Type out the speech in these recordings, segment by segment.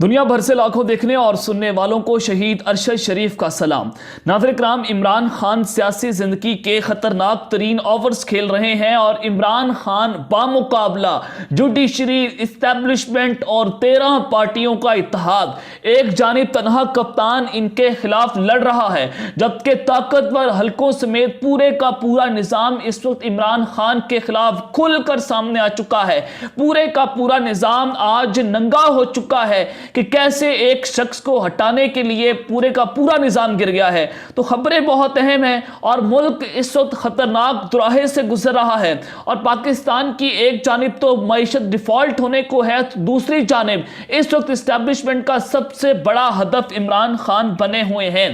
دنیا بھر سے لاکھوں دیکھنے اور سننے والوں کو شہید ارشد شریف کا سلام۔ ناظرین کرام، عمران خان سیاسی زندگی کے خطرناک ترین اوورز کھیل رہے ہیں اور عمران خان بامقابلہ جوڈیشری اسٹیبلشمنٹ اور 13 پارٹیوں کا اتحاد، ایک جانب تنہا کپتان ان کے خلاف لڑ رہا ہے، جبکہ طاقتور حلقوں سمیت پورے کا پورا نظام اس وقت عمران خان کے خلاف کھل کر سامنے آ چکا ہے۔ پورے کا پورا نظام آج ننگا ہو چکا ہے کہ کیسے ایک شخص کو ہٹانے کے لیے پورے کا پورا نظام گر گیا ہے۔ تو خبریں بہت اہم ہیں اور ملک اس وقت خطرناک دوراہے سے گزر رہا ہے، اور پاکستان کی ایک جانب تو معیشت ڈیفالٹ ہونے کو ہے، دوسری جانب اس وقت اسٹیبلشمنٹ کا سب سے بڑا ہدف عمران خان بنے ہوئے ہیں۔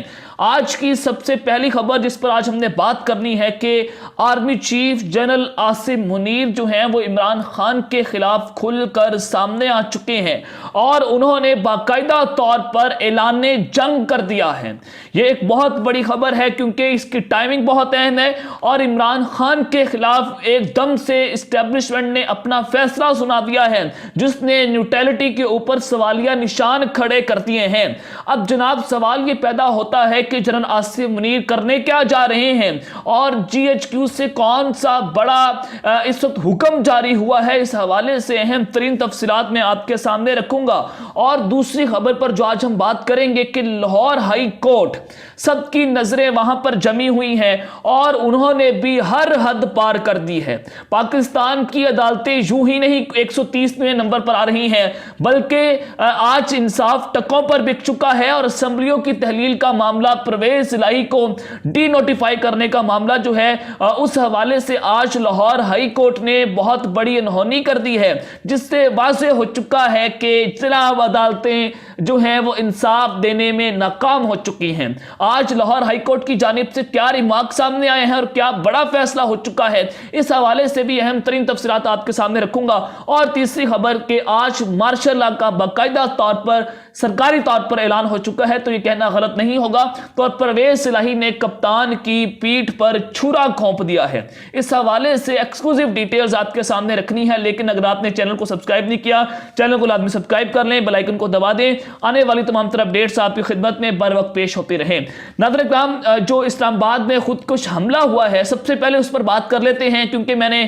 آج کی سب سے پہلی خبر جس پر آج ہم نے بات کرنی ہے کہ army chief general Asim Munir جو ہیں وہ عمران خان کے خلاف کھل کر سامنے آ چکے ہیں اور انہوں نے باقاعدہ طور پر اعلان جنگ کر دیا ہے۔ یہ ایک بہت بڑی خبر ہے کیونکہ اس کی ٹائمنگ بہت اہم ہے، اور عمران خان کے خلاف ایک دم سے اسٹیبلشمنٹ نے اپنا فیصلہ سنا دیا ہے، جس نے نیوٹرلٹی کے اوپر سوالیہ نشان کھڑے کر دیے ہیں۔ اب جناب سوال یہ پیدا ہوتا ہے کہ جنرل عاصم منیر کرنے کیا جا رہے ہیں، اور جی ایچ کیو سے کون سا بڑا اس وقت حکم جاری ہوا ہے۔ اس حوالے سے اہم ترین تفصیلات میں آپ کے سامنے رکھوں گا۔ اور دوسری خبر پر جو آج ہم بات کریں گے کہ لاہور ہائی کورٹ، سب کی نظریں وہاں پر جمی ہوئی ہیں اور انہوں نے بھی ہر حد پار کر دی ہے۔ پاکستان کی عدالتیں یوں ہی نہیں 130ویں نمبر پر آ رہی ہیں، بلکہ آج انصاف ٹکوں پر بک چکا ہے، اور اسمبلیوں کی تحلیل کا معاملہ، پرویز الہی کو ڈی نوٹیفائی کرنے کا معاملہ جو ہے، اس حوالے سے آج لاہور ہائی کورٹ نے بہت بڑی انہونی کر دی ہے، جس سے واضح ہو چکا ہے کہ جناب عدالتیں جو ہیں وہ انصاف دینے میں ناکام ہو چکی ہیں۔ آج لاہور ہائی کورٹ کی جانب سے کیا ریمارک سامنے آئے ہیں اور کیا بڑا فیصلہ ہو چکا ہے، اس حوالے سے بھی اہم ترین تفصیلات آپ کے سامنے رکھوں گا۔ اور تیسری خبر کہ آج مارشل لا کا باقاعدہ طور پر سرکاری طور پر اعلان ہو چکا ہے، تو یہ کہنا غلط نہیں ہوگا، تو پرویز الہی نے کپتان کی پیٹھ پر چھرا گھونپ دیا ہے۔ اس حوالے سے ایکسکلوزیو ڈیٹیلز آپ کے سامنے رکھنی ہے، لیکن اگر آپ نے چینل کو سبسکرائب نہیں کیا، چینل کو لازمی سبسکرائب کر لیں، بیل آئیکن کو دبا دیں، آنے والی تمام تر اپڈیٹس آپ کی خدمت میں بر وقت پیش ہوتی رہیں۔ ناظرین کرام، جو اسلام آباد میں خودکش حملہ ہوا ہے، سب سے پہلے اس پر بات کر لیتے ہیں، کیونکہ میں نے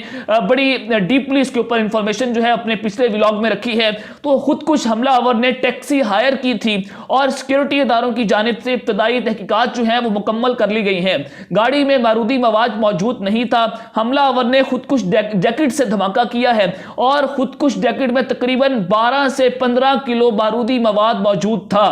بڑی ڈیپلی اس کے اوپر انفارمیشن جو ہے اپنے پچھلے ولاگ میں رکھی ہے۔ تو خودکش حملہ آور نے ٹیکسی ہائر کی تھی اور سیکیورٹی اداروں کی جانب سے ابتدائی تحقیقات جو ہیں وہ مکمل کر لی گئی ہیں۔ گاڑی میں بارودی مواد موجود نہیں تھا۔ حملہ آور نے خودکش جیکٹ سے دھماکہ کیا ہے، اور خودکش جیکٹ میں تقریباً 12 سے 15 کلو بارودی مواد موجود تھا۔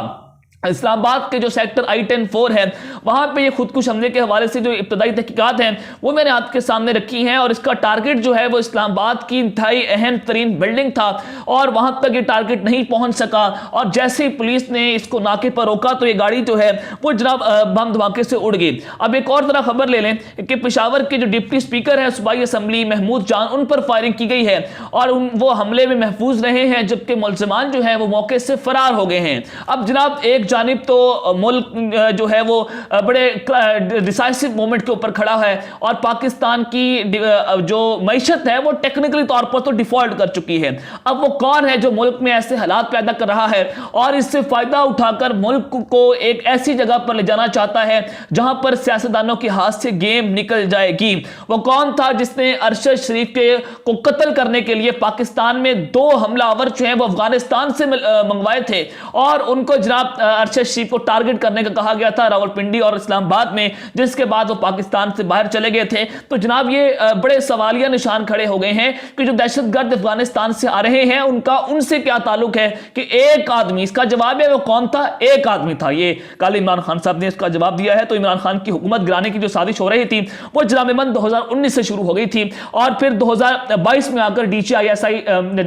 اسلام آباد کے جو سیکٹر I-10-4 ہے، وہاں پہ یہ خودکش حملے کے حوالے سے جو ابتدائی تحقیقات ہیں وہ میں نے آپ کے سامنے رکھی ہیں، اور اس کا ٹارگٹ جو ہے وہ اسلام آباد کی انتہائی اہم ترین بلڈنگ تھا، اور وہاں تک یہ ٹارگٹ نہیں پہنچ سکا، اور جیسے ہی پولیس نے اس کو ناکے پر روکا تو یہ گاڑی جو ہے وہ جناب بم دھماکے سے اڑ گئی۔ اب ایک اور طرح خبر لے لیں کہ پشاور کے جو ڈپٹی اسپیکر ہیں صوبائی اسمبلی محمود جان، ان پر فائرنگ کی گئی ہے، اور وہ حملے میں محفوظ رہے ہیں، جبکہ ملزمان جو ہیں وہ موقع سے فرار ہو گئے ہیں۔ اب جناب ایک جانب تو ملک جو ہے وہ بڑے ڈیسائسو مومنٹ کے اوپر کھڑا ہے، اور پاکستان کی جو معیشت ہے وہ ٹیکنیکلی طور پر تو ڈیفالٹ کر چکی ہے۔ اب وہ کون ہے جو ملک میں ایسے حالات پیدا کر رہا ہے اور اس سے فائدہ اٹھا کر ملک کو ایک ایسی جگہ پر لے جانا چاہتا ہے جہاں پر سیاستدانوں کے ہاتھ سے گیم نکل جائے گی؟ وہ کون تھا جس نے ارشد شریف کو قتل کرنے کے لیے پاکستان میں 2 حملہ آور جو ہیں وہ افغانستان سے منگوائے تھے، اور ان کو جناب ارشد شریف کو ٹارگٹ کرنے کا کہا گیا تھا راولپنڈی اور اسلام آباد میں، جس کے بعد وہ پاکستان سے باہر چلے گئے تھے۔ تو جناب یہ بڑے سوالیہ نشان کھڑے ہو گئے ہیں کہ جو دہشت گرد افغانستان سے آ رہے ہیں ان سے کیا تعلق ہے کہ ایک آدمی، اس کا جواب ہے وہ کون تھا؟ ایک آدمی تھا۔ یہ کل عمران خان صاحب نے اس کا جواب دیا ہے۔ تو عمران خان کی حکومت گرانے کی جو سازش ہو رہی تھی وہ جناب من 2019 سے شروع ہو گئی تھی، اور پھر 2022 میں آ کر DCISI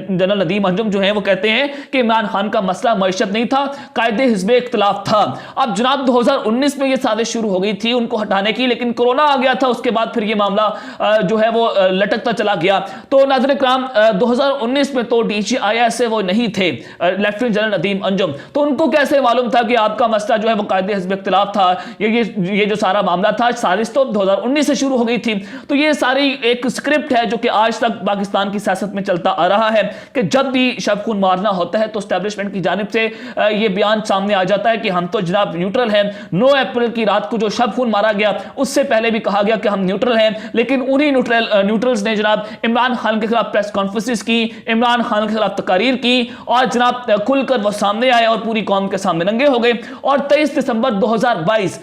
جنرل ندیم انجم جو ہیں وہ کہتے ہیں کہ عمران خان کا مسئلہ معیشت نہیں تھا، قائد حزب اختلاف تھا. اب جناب 2019 میں یہ سازش شروع ہو گئی تھی ان کو ہٹانے کی, لیکن کورونا آ گیا تھا, اس کے بعد پھر یہ معاملہ جو ہے وہ لٹکتا چلا گیا. تو ناظرین کرام 2019 میں تو ڈی جی آئی ایس وہ نہیں تھے لیفٹیننٹ جنرل ندیم انجم, تو ان کو کیسے معلوم تھا کہ آپ کا مسئلہ جو ہے وہ قائد حزب اختلاف تھا. یہ جو سارا معاملہ تھا سازش تو 2019 سے شروع ہو گئی تھی. تو یہ ساری ایک اسکرپٹ ہے جو کہ آج تک پاکستان کی سیاست میں چلتا آ رہا ہے کہ جب بھی شب خون مارنا ہوتا ہے تو اسٹیبلشمنٹ کی جانب سے یہ بیان سامنے آ جاتا ہے کہ ہم تو جناب نیوٹرل ہیں. 9 اپریل کی رات کو جو شب خون مارا گیا اس سے پہلے بھی کہا گیا کہ ہم نیوٹرل ہیں, لیکن انہی نیوٹرلز نے جناب عمران خان کے خلاف پریس کانفرنسز کی, عمران خان کے خلاف تقاریر کی اور جناب کھل کر وہ سامنے آئے اور پوری قوم کے سامنے ننگے ہو گئے. اور 23 دسمبر 2022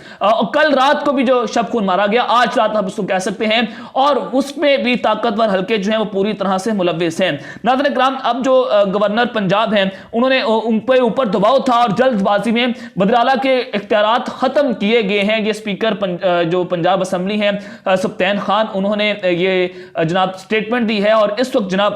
کل رات کو بھی جو شب خون مارا گیا, آج رات ہم اس کو کہہ سکتے ہیں, اور اس میں بھی طاقتور حلقے جو ہیں وہ پوری طرح سے ملوث ہیں. ناظرین کرام اب جو گورنر پنجاب ہیں انہوں نے ان پہ اوپر دباؤ تھا اور جلد بازی میں وزیراعلیٰ کے اختیارات ختم کیے گئے ہیں. یہ اسپیکر جو پنجاب اسمبلی ہیں سبطین خان, انہوں نے یہ جناب سٹیٹمنٹ دی ہے اور اس وقت جناب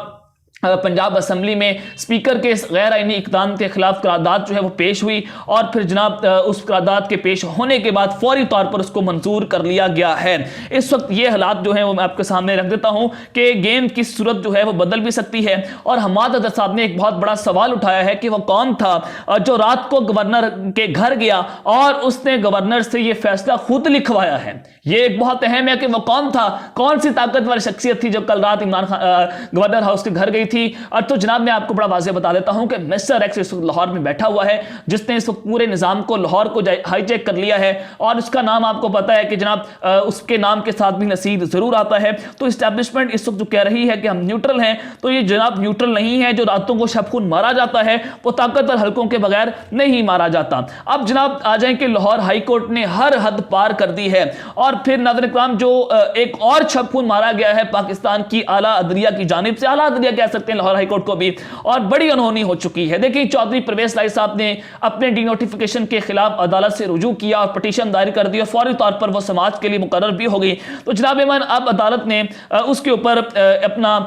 پنجاب اسمبلی میں اسپیکر کے غیر آئینی اقدام کے خلاف قرارداد جو ہے وہ پیش ہوئی اور پھر جناب اس قرارداد کے پیش ہونے کے بعد فوری طور پر اس کو منظور کر لیا گیا ہے. اس وقت یہ حالات جو ہیں وہ میں آپ کے سامنے رکھ دیتا ہوں کہ گیم کی صورت جو ہے وہ بدل بھی سکتی ہے. اور حماد اظہر صاحب نے ایک بہت بڑا سوال اٹھایا ہے کہ وہ کون تھا جو رات کو گورنر کے گھر گیا اور اس نے گورنر سے یہ فیصلہ خود لکھوایا ہے. یہ ایک بہت اہم ہے کہ وہ کون تھا, کون سی طاقتور شخصیت تھی جو کل رات عمران خان گورنر ہاؤس کے گھر گئی تھی. اور تو جناب میں آپ کو بڑا واضح بتا دیتا ہوں کہ مسٹر ایکس اس وقت لاہور میں بیٹھا ہوا ہے جس نے اس وقت پورے نظام کو لاہور کو ہائی جیک کر لیا ہے, اور اس کا نام آپ کو پتا ہے کہ جناب اس کے نام کے ساتھ بھی نصیب ضرور آتا ہے. تو اسٹیبلشمنٹ اس وقت جو کہہ رہی ہے کہ ہم نیوٹرل ہیں, تو یہ جناب نیوٹرل نہیں ہے. جو راتوں کو شب خون مارا جاتا ہے وہ طاقتور حلقوں کے بغیر نہیں مارا جاتا. اب جناب آ جائیں کہ لاہور ہائی کورٹ نے ہر حد پار کر دی ہے, اور پھر ناظرین کرام جو ایک اور شب خون مارا گیا ہے پاکستان کی اعلیٰ عدلیہ کی جانب سے, اعلیٰ عدلیہ کہہ سکتے ہیں لاہور ہائی کورٹ کو بھی, اور بڑی انہونی ہو چکی ہے. دیکھیں چودھری پرویز لائی صاحب نے اپنے ڈی نوٹیفیکیشن کے خلاف عدالت سے رجوع کیا اور پٹیشن دائر کر دی اور فوری طور پر وہ سماعت کے لیے مقرر بھی ہو گئی. تو جناب ایمان اب عدالت نے اس کے اوپر اپنا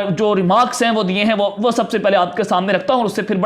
جو ریمارکس ہیں وہ دیے ہیں وہ سب سے پہلے آپ کے سامنے رکھتا ہوں, اور اس سے پھر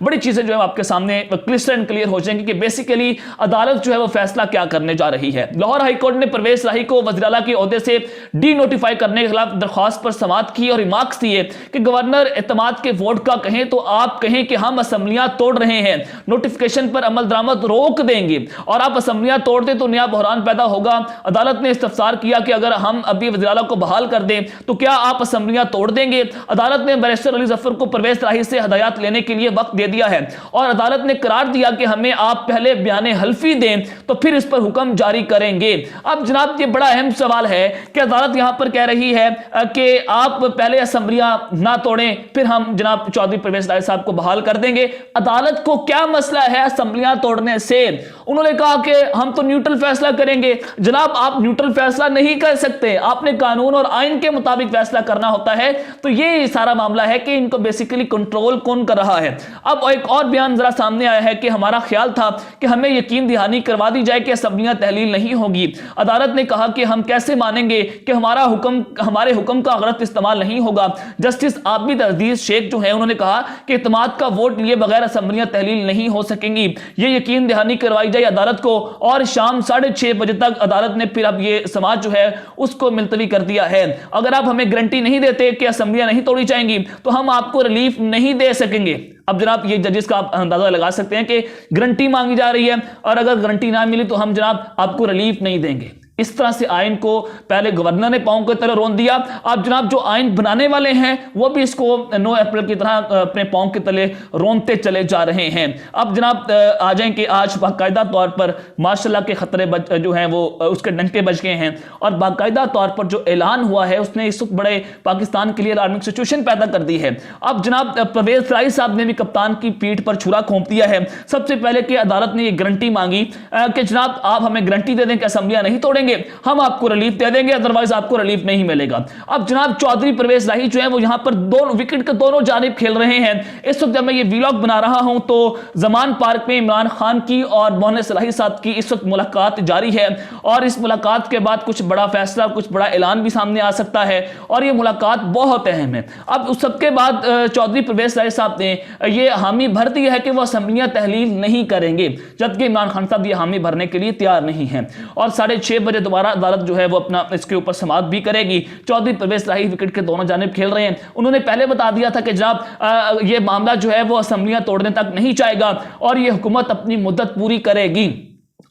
بڑی چیزیں جو ہے آپ کے سامنے کلسٹر اینڈ کلیئر ہو جائیں گی کہ بیسیکلی عدالت جو ہے وہ فیصلہ کیا کرنے جا رہی ہے. لاہور ہائی کورٹ نے پرویز لائی کو وزیر اعلیٰ کے عہدے سے ڈی نوٹیفائی کرنے کے خلاف درخواست پر سماعت کی اور ریمارکس دیے کہ گورنر اعتماد کے ووٹ کا کہیں تو آپ کہیں کہ ہم اسمبلیاں توڑ رہے ہیں, نوٹیفیکیشن پر عمل درآمد روک دیں گے, اور آپ اسمبلیاں توڑ دیں تو نیا بحران پیدا ہوگا. عدالت نے استفسار کیا کہ اگر ہم ابھی وزیر اعلیٰ کو بحال کر دیں تو کیا آپ اسمبلیاں توڑ دیں گے. عدالت نے بیرسٹر علی ظفر کو پرویز لائی سے ہدایات لینے کے لیے وقت دے دیا ہے, اور عدالت نے قرار دیا کہ ہمیں آپ پہلے بیان حلفی دیں تو پھر اس پر حکم جاری کریں گے. اب جناب یہ بڑا اہم سوال ہے کہ عدالت یہاں پر کہہ رہی ہے کہ آپ پہلے اسمبلیاں نہ توڑیں پھر ہم جناب چودھری پرویز لائی صاحب کو بحال کر دیں گے. عدالت کو کیا مسئلہ ہے اسمبلیاں توڑنے سے؟ انہوں نے کہا کہ ہم تو نیوٹرل فیصلہ کریں گے. جناب آپ نیوٹرل فیصلہ نہیں کر سکتے, آپ نے قانون اور آئین کے مطابق فیصلہ کرنا ہوتا ہے. تو یہ سارا معاملہ ہے کہ ان کو بیسیکلی کنٹرول کون کر رہا ہے. اب ایک اور بیان ذرا سامنے آیا ہے کہ ہمارا خیال تھا کہ ہمیں یقین دہانی کروا دی جائے کہ اسمبلیاں تحلیل نہیں ہوگی. عدالت نے کہا کہ ہم کیسے مانیں گے کہ ہمارے حکم کا غلط استعمال نہیں ہوگا. جسٹس عابد عزیز شیخ جو ہیں انہوں نے کہا کہ اعتماد کا ووٹ لیے بغیر اسمبلیاں تحلیل نہیں ہو سکیں گی, یہ یقین دہانی کروائی جائے عدالت کو. اور شام 6:30 بجے تک عدالت نے پھر اب یہ سماعت جو ہے اس کو ملتوی کر دیا ہے. اگر آپ ہمیں گارنٹی نہیں دیتے کہ اسمبلیاں نہیں توڑی جائیں گی تو ہم آپ کو ریلیف نہیں دے سکیں گے. اب جناب یہ ججز کا آپ اندازہ لگا سکتے ہیں کہ گارنٹی مانگی جا رہی ہے, اور اگر گارنٹی نہ ملی تو ہم جناب آپ کو ریلیف نہیں دیں گے. اس طرح سے آئین کو پہلے گورنر نے پاؤں کی طرح رون دیا. اب جناب جو آئین بنانے والے ہیں وہ بھی اس کو 9 اپریل کی طرح اپنے پاؤں کے تلے رونتے چلے جا رہے ہیں. اب جناب آ جائیں کہ آج باقاعدہ طور پر ماشاء اللہ کے خطرے جو ہیں وہ اس کے ڈنکے بج گئے ہیں, اور باقاعدہ طور پر جو اعلان ہوا ہے اس نے اس وقت بڑے پاکستان کے لیے الارمنگ سچویشن پیدا کر دی ہے. اب جناب پرویز لائی صاحب نے بھی کپتان کی پیٹھ پر چھرا گھونپ دیا ہے. سب سے پہلے کہ عدالت نے یہ گارنٹی مانگی کہ جناب آپ ہمیں گارنٹی دے دیں کہ اسمبلیاں نہیں توڑیں گے. گے ہم آپ کو ریلیف دے دیں گے، ادروائز آپ کو ریلیف نہیں ملے گا۔ اب جناب چودھری پرویز راہی جو ہے وہ یہاں پر دونوں وکٹ کے دونوں جانب کھیل رہے ہیں۔ اس وقت جب میں یہ ویلاگ بنا رہا ہوں تو زمان پارک میں عمران خان کی اور موہن صلاحی صاحب کی اس وقت ملاقات جاری ہے، اور اس ملاقات کے بعد کچھ بڑا فیصلہ، کچھ بڑا اعلان بھی سامنے آ سکتا ہے، اور یہ ملاقات بہت اہم ہے۔ اب اس سب کے بعد چودھری پرویز راہی صاحب نے یہ حامی بھر دی ہے کہ وہ اسمبلیاں تحلیل نہیں کریں گے، جبکہ عمران خان صاحب یہ حامی بھرنے کے لیے تیار نہیں ہیں، اور 6:30 بجے دوبارہ عدالت جو ہے وہ اپنا اس کے اوپر سماعت بھی کرے گی۔ چودھری پرویز راہی وکٹ کے دونوں جانب کھیل رہے ہیں۔ انہوں نے پہلے بتا دیا تھا کہ جناب یہ معاملہ جو ہے وہ اسمبلیاں توڑنے تک نہیں جائے گا، اور یہ حکومت اپنی مدت پوری کرے گی،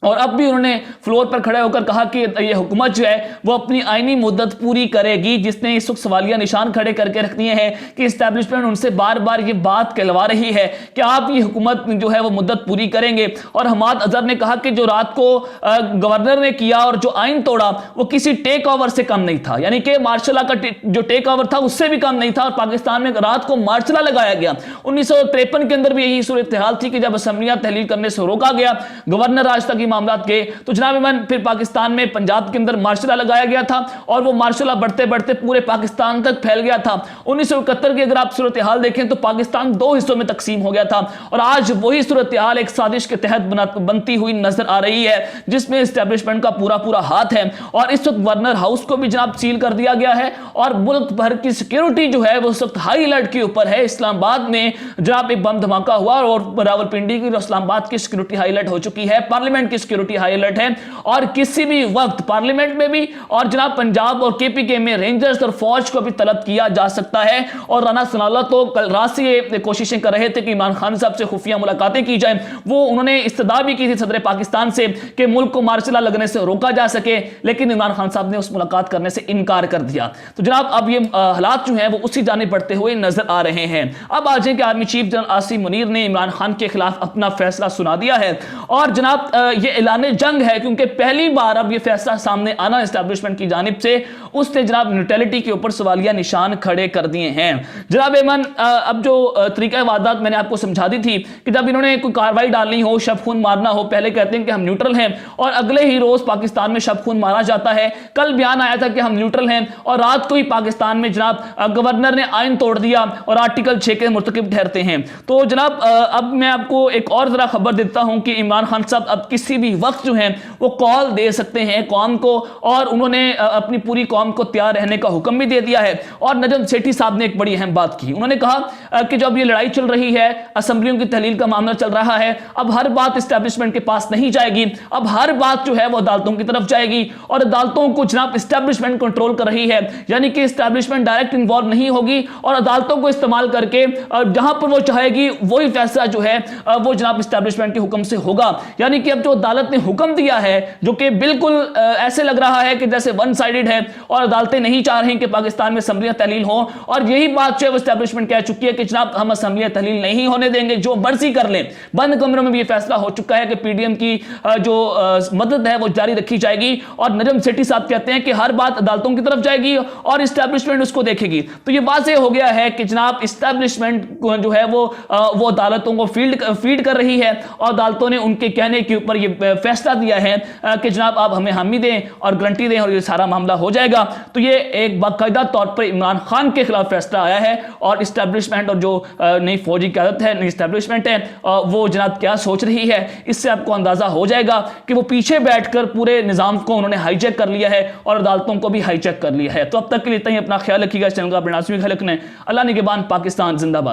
اور اب بھی انہوں نے فلور پر کھڑے ہو کر کہا کہ یہ حکومت جو ہے وہ اپنی آئینی مدت پوری کرے گی، جس نے اس وقت سوالیہ نشان کھڑے کر کے رکھ دیے ہیں کہ اسٹیبلشمنٹ ان سے بار بار یہ بات کہلوا رہی ہے کہ آپ یہ حکومت جو ہے وہ مدت پوری کریں گے۔ اور حماد اظہر نے کہا کہ جو رات کو گورنر نے کیا اور جو آئین توڑا وہ کسی ٹیک اوور سے کم نہیں تھا، یعنی کہ مارشل لا کا جو ٹیک اوور تھا اس سے بھی کم نہیں تھا، اور پاکستان میں رات کو مارشل لا لگایا گیا۔ 1953 کے اندر بھی یہی صورتحال تھی کہ جب اسمبلیاں تحلیل کرنے سے روکا گیا، گورنر راج تک معاملات کے، تو جناب ایمن پھر پاکستان میں پنجاب کے اندر مارشل لا لگایا گیا تھا، اور وہ مارشل لا بڑھتے بڑھتے پورے پاکستان تک پھیل گیا تھا۔ 1971 کی اگر آپ صورتحال دیکھیں تو پاکستان 2 حصوں میں تقسیم ہو گیا تھا، اور آج وہی صورتحال ایک سازش کے تحت بنتی ہوئی نظر آ رہی ہے، جس میں اسٹیبلشمنٹ کا پورا ہاتھ ہے، اور اس وقت گورنر ہاؤس کو بھی جناب سیل کر دیا گیا ہے، اور ملک بھر کی سیکیورٹی جو ہے وہ اس وقت ہائی الرٹ کے اوپر ہے۔ اسلام آباد میں جناب ایک بم دھماکہ ہوا، اور راولپنڈی کی اور اسلام آباد کی سیکیورٹی ہائی الرٹ ہو چکی ہے، پارلیمنٹ کی سیکیورٹی ہائی الرٹ ہے، اور کسی بھی وقت پارلیمنٹ میں بھی اور جناب پنجاب اور KPK میں رینجرز اور فوج کو بھی طلب کیا جا سکتا ہے۔ اور رانا ثناءاللہ تو کل رات سے یہ کوششیں کر رہے تھے کہ عمران خان صاحب سے خفیہ ملاقاتیں کی جائیں، وہ انہوں نے استدعا بھی کی تھی صدر پاکستان سے کہ ملک کو مارشل لا لگنے سے روکا جا سکے، لیکن عمران خان صاحب نے اس ملاقات کرنے سے انکار کر دیا۔ تو جناب اب یہ حالات جو ہیں وہ اسی جانب بڑھتے ہوئے نظر آ رہے ہیں۔ اب آ جائیں کہ army chief general Asim Munir نے عمران خان کے خلاف اپنا فیصلہ سنا دیا ہے، اور جناب یہ اعلان جنگ ہے، کیونکہ پہلی بار اب یہ فیصلہ سامنے آنا اسٹیبلشمنٹ کی جانب سے، اس نے جناب نیوٹرلٹی کے اوپر سوالیہ نشان کھڑے کر دیے ہیں۔ جناب ایمن اب جو طریقہ وعدات میں نے آپ کو سمجھا دی تھی کہ جب انہوں نے کوئی کاروائی ڈالنی ہو، شب خون مارنا ہو، پہلے کہتے ہیں کہ ہم نیوٹرل ہیں، اور اگلے ہی روز پاکستان میں شب خون مارا جاتا ہے۔ کل بیان آیا تھا کہ ہم نیوٹرل ہیں، اور رات کو ہی پاکستان میں جناب گورنر نے آئین توڑ دیا اور آرٹیکل 6 کے مرتکب ٹھہرتے ہیں۔ تو جناب اب میں آپ کو ایک اور ذرا خبر دیتا ہوں کہ عمران خان صاحب اب کسی بھی وقت جو ہیں وہ کال دے سکتے ہیں قوم کو، اور انہوں نے اپنی پوری قوم کو تیار رہنے کا حکم بھی دے دیا ہے۔ اور نجم سیٹھی صاحب نے ایک بڑی اہم بات کی، انہوں نے کہا کہ جب یہ لڑائی چل رہی ہے، اسمبلیوں کی تحلیل کا معاملہ چل رہا ہے، اب ہر بات اسٹیبلشمنٹ کے پاس نہیں جائے گی، اب ہر بات جو ہے وہ عدالتوں کی طرف جائے گی، اور عدالتوں کو جناب اسٹیبلشمنٹ کنٹرول کر رہی ہے، یعنی کہ اسٹیبلشمنٹ ڈائریکٹ انوالو نہیں ہوگی، اور عدالتوں کو استعمال کر کے جہاں پر وہ چاہے گی وہی فیصلہ جو ہے وہ جناب اسٹیبلشمنٹ کے حکم سے ہوگا۔ یعنی کہ اب جو عدالت نے حکم دیا ہے، جو کہ بالکل ایسے لگ رہا ہے کہ جیسے ون سائیڈڈ ہے، اور عدالتیں نہیں چاہ رہی کہ پاکستان میں اسمبلیاں تحلیل ہوں، اور یہی بات جو ہے وہ اسٹیبلشمنٹ کہہ چکی ہے کہ جناب ہم اسمبلیاں تحلیل نہیں ہونے دیں گے، جو مرضی کر لیں۔ بند کمروں میں بھی یہ فیصلہ ہو چکا ہے کہ PDM کی جو مدد ہے وہ جاری رکھی جائے گی، اور نجم سیٹھی صاحب کہتے ہیں کہ ہر بات عدالتوں کی طرف جائے گی اور اسٹیبلشمنٹ اس کو دیکھے گی۔ تو یہ واضح ہو گیا ہے کہ جناب اسٹیبلشمنٹ جو ہے وہ عدالتوں کو فیڈ کر رہی ہے، اور عدالتوں نے ان کے کہنے کے اوپر یہ فیصلہ دیا ہے کہ جناب آپ ہمیں حامی دیں اور گارنٹی دیں اور یہ سارا معاملہ ہو جائے گا۔ تو یہ ایک باقاعدہ طور پر عمران خان کے خلاف فیصلہ آیا ہے، اور اسٹیبلشمنٹ اور جو نئی فوجی قیادت ہے، نئی اسٹیبلشمنٹ ہے، وہ جناب کیا سوچ رہی ہے، اس سے آپ کو اندازہ ہو جائے گا کہ وہ پیچھے بیٹھ کر پورے نظام کو انہوں نے ہائی جیک کر لیا ہے، اور عدالتوں کو بھی ہائی جیک کر لیا ہے۔ تو اب تک کے لیے اتنا ہی، اپنا خیال رکھیے گا، اس چینل کا اپنے ناظرین کا خیال رکھنا ہے۔ اللہ نگہبان، پاکستان زندہ باد۔